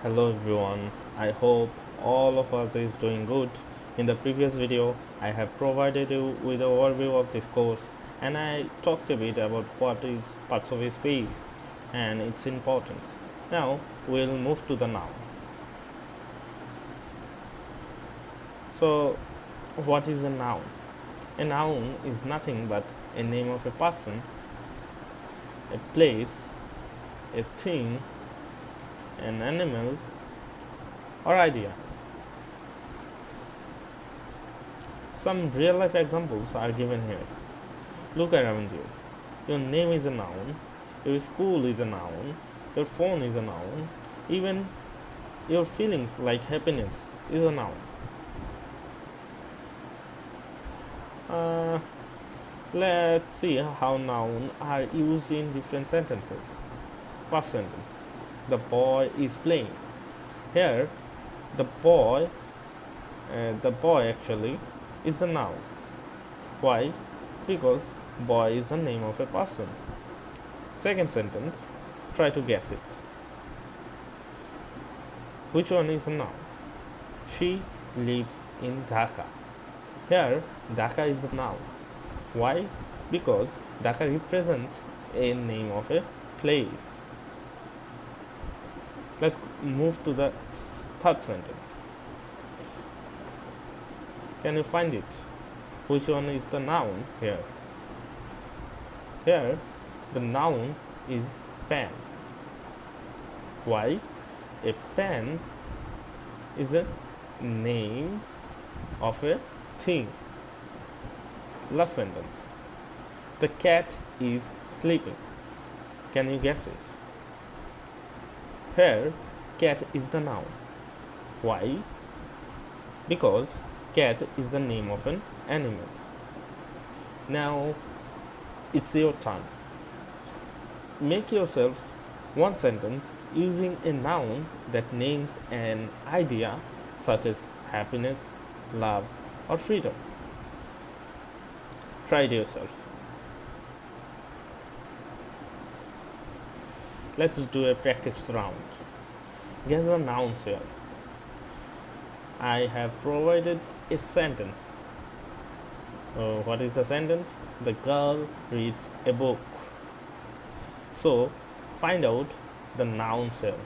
Hello everyone, I hope all of us is doing good. In the previous video, I have provided you with an overview of this course and I talked a bit about what is parts of speech and its importance. Now we'll move to the noun. So what is a noun? A noun is nothing but a name of a person, a place, a thing, an animal, or idea. Some real life examples are given here. Look around you. Your name is a noun, your school is a noun, your phone is a noun, even your feelings like happiness is a noun. Uh, let's see how nouns are used in different sentences. First sentence: the boy is playing. Here, the boy actually is the noun. Why? Because boy is the name of a person. Second sentence, try to guess it. Which one is the noun? She lives in Dhaka. Here, Dhaka is the noun. Why? Because Dhaka represents a name of a place. Let's move to the third sentence. Can you find it? Which one is the noun here? Here, the noun is pen. Why? A pen is a name of a thing. Last sentence. The cat is sleeping. Can you guess it? Here, cat is the noun. Why? Because cat is the name of an animal. Now, it's your turn. Make yourself one sentence using a noun that names an idea such as happiness, love, or freedom. Try it yourself. Let's do a practice round. Guess the nouns here. I have provided a sentence. What is the sentence? The girl reads a book. So, find out the nouns here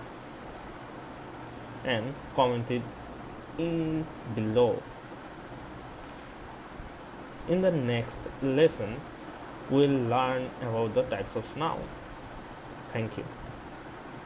and comment it in below. In the next lesson, we'll learn about the types of noun. Thank you.